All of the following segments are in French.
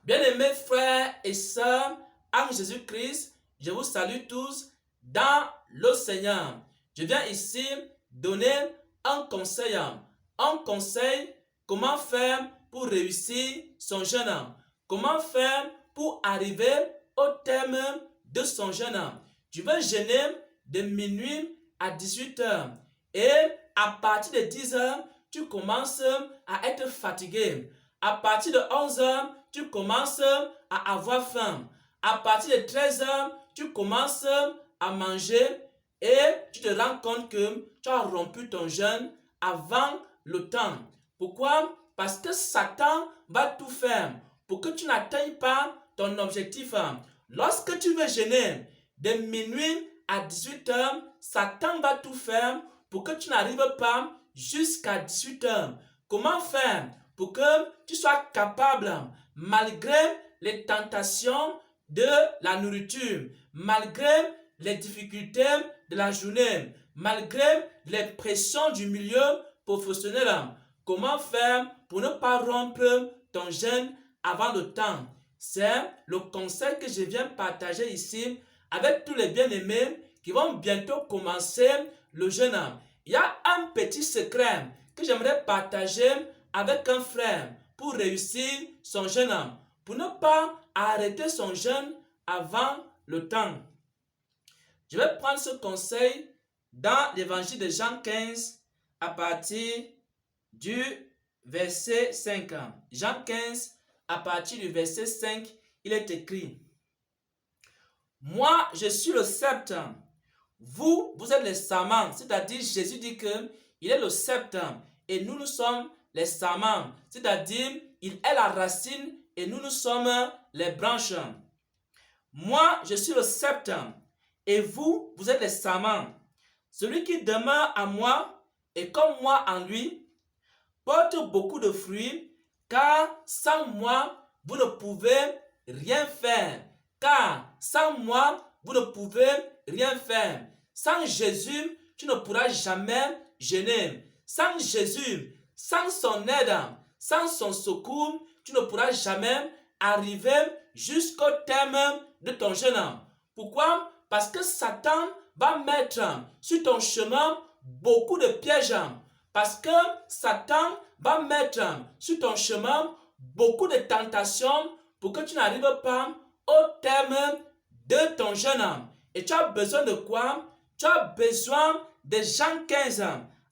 Bien-aimés frères et sœurs en Jésus-Christ, je vous salue tous dans le Seigneur. Je viens ici donner un conseil. Un conseil, comment faire pour réussir son jeûne. Comment faire pour arriver au terme de son jeûne. Tu veux jeûner de minuit à 18h. Et à partir de 10h, tu commences à être fatigué. À partir de 11h, tu commences à avoir faim. À partir de 13h, tu commences à manger et tu te rends compte que tu as rompu ton jeûne avant le temps. Pourquoi? Parce que Satan va tout faire pour que tu n'atteignes pas ton objectif. Lorsque tu veux jeûner de minuit à 18h, Satan va tout faire pour que tu n'arrives pas jusqu'à 18h. Comment faire pour que tu sois capable, malgré les tentations de la nourriture, malgré les difficultés de la journée, malgré les pressions du milieu professionnel, comment faire pour ne pas rompre ton jeûne avant le temps? C'est le conseil que je viens partager ici avec tous les bien-aimés qui vont bientôt commencer le jeûne. Il y a un petit secret que j'aimerais partager avec un frère pour réussir son jeûne, pour ne pas arrêter son jeûne avant le temps. Je vais prendre ce conseil dans l'évangile de Jean 15 à partir du verset 5. Jean 15 à partir du verset 5, il est écrit: Moi, je suis le sept. Vous êtes les samans. C'est-à-dire, Jésus dit que il est le sept et nous sommes les samans. C'est-à-dire, il est la racine et nous sommes les branches. Moi, je suis le sept et vous êtes les samans. Celui qui demeure à moi et comme moi en lui porte beaucoup de fruits, car sans moi, vous ne pouvez rien faire. Car sans moi, vous ne pouvez rien faire. Sans Jésus, tu ne pourras jamais jeûner. Sans Jésus, sans son aide, sans son secours, tu ne pourras jamais arriver jusqu'au terme de ton jeûne. Pourquoi? Parce que Satan va mettre sur ton chemin beaucoup de pièges. Parce que Satan va mettre sur ton chemin beaucoup de tentations pour que tu n'arrives pas au terme de ton jeûne. Et tu as besoin de quoi? Tu as besoin de Jean 15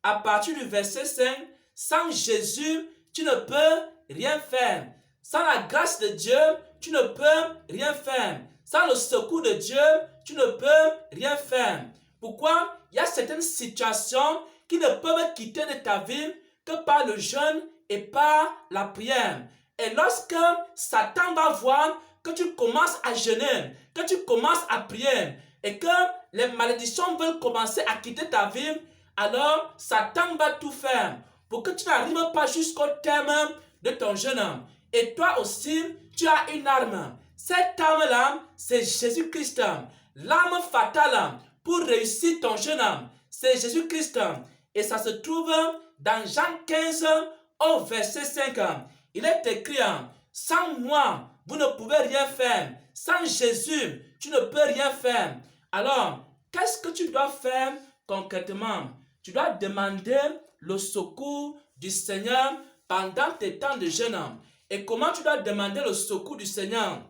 à partir du verset 5. Sans Jésus, tu ne peux rien faire. Sans la grâce de Dieu, tu ne peux rien faire. Sans le secours de Dieu, tu ne peux rien faire. Pourquoi? Il y a certaines situations qui ne peuvent quitter de ta vie que par le jeûne et par la prière. Et lorsque Satan va voir que tu commences à jeûner, que tu commences à prier et que les malédictions veulent commencer à quitter ta vie, alors Satan va tout faire pour que tu n'arrives pas jusqu'au terme de ton jeûne. Et toi aussi, tu as une arme. Cette arme-là, c'est Jésus-Christ. L'arme fatale pour réussir ton jeûne, c'est Jésus-Christ. Et ça se trouve dans Jean 15 au verset 5. Il est écrit: sans moi, vous ne pouvez rien faire. Sans Jésus, tu ne peux rien faire. Alors, qu'est-ce que tu dois faire concrètement? Tu dois demander le secours du Seigneur pendant tes temps de jeûne. Et comment tu dois demander le secours du Seigneur?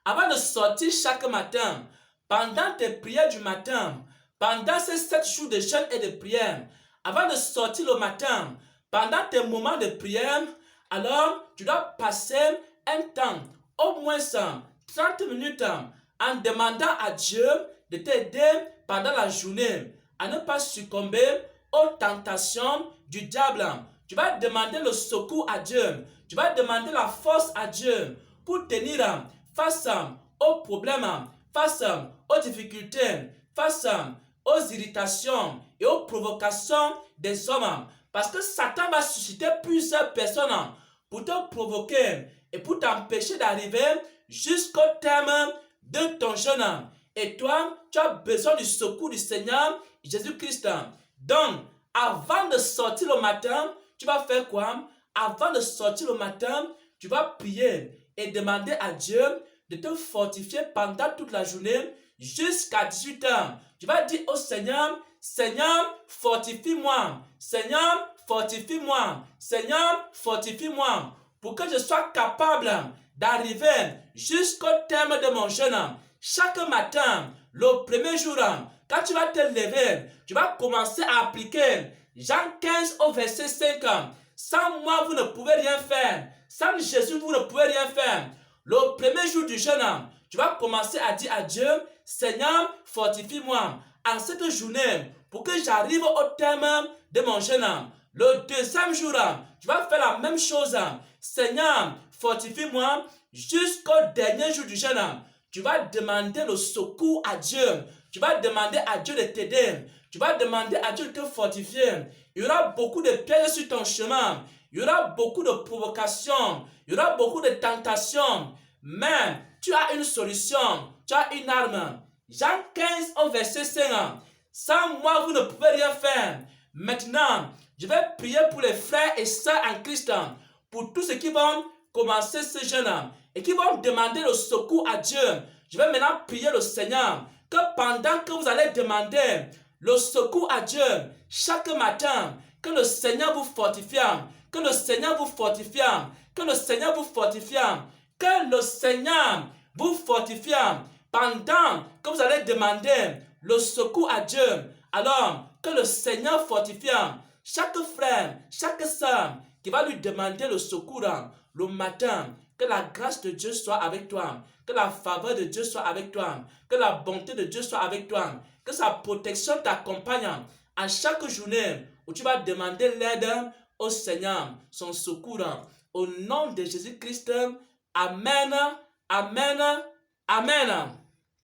Avant de sortir chaque matin, pendant tes prières du matin, pendant ces 7 jours de jeûne et de prière, avant de sortir le matin, pendant tes moments de prière, alors tu dois passer un temps, au moins 30 minutes, en demandant à Dieu de t'aider pendant la journée, à ne pas succomber aux tentations du diable. Tu vas demander le secours à Dieu. Tu vas demander la force à Dieu pour tenir face aux problèmes, face aux difficultés, face aux irritations et aux provocations des hommes. Parce que Satan va susciter plusieurs personnes pour te provoquer et pour t'empêcher d'arriver jusqu'au terme de ton jeûne. Et toi, tu as besoin du secours du Seigneur Jésus-Christ. Donc, avant de sortir le matin, tu vas faire quoi? Avant de sortir le matin, tu vas prier et demander à Dieu de te fortifier pendant toute la journée jusqu'à 18 heures. Tu vas dire au Seigneur, Seigneur, fortifie-moi. Seigneur, fortifie-moi. Seigneur, fortifie-moi. Pour que je sois capable d'arriver jusqu'au terme de mon jeûne. Chaque matin, le premier jour, quand tu vas te lever, tu vas commencer à appliquer Jean 15 au verset 5. Sans moi, vous ne pouvez rien faire. Sans Jésus, vous ne pouvez rien faire. Le premier jour du jeûne, tu vas commencer à dire à Dieu, Seigneur, fortifie-moi en cette journée pour que j'arrive au terme de mon jeûne. Le deuxième jour, tu vas faire la même chose. Seigneur, fortifie-moi jusqu'au dernier jour du jeûne. Tu vas demander le secours à Dieu. Tu vas demander à Dieu de t'aider. Tu vas demander à Dieu de te fortifier. Il y aura beaucoup de pièges sur ton chemin. Il y aura beaucoup de provocations. Il y aura beaucoup de tentations. Mais tu as une solution. Tu as une arme. Jean 15 au verset 5. Sans moi, vous ne pouvez rien faire. Maintenant, je vais prier pour les frères et sœurs en Christ. Pour tous ceux qui vont commencer ce jeûne et qui vont demander le secours à Dieu. Je vais maintenant prier le Seigneur que pendant que vous allez demander le secours à Dieu chaque matin, que le Seigneur vous fortifie, que le Seigneur vous fortifie, que le Seigneur vous fortifie, que le Seigneur vous fortifie pendant que vous allez demander le secours à Dieu. Alors, que le Seigneur fortifie chaque frère, chaque sœur qui va lui demander le secours le matin. Que la grâce de Dieu soit avec toi. Que la faveur de Dieu soit avec toi. Que la bonté de Dieu soit avec toi. Que sa protection t'accompagne à chaque journée où tu vas demander l'aide au Seigneur, son secours. Au nom de Jésus-Christ, Amen, Amen, Amen.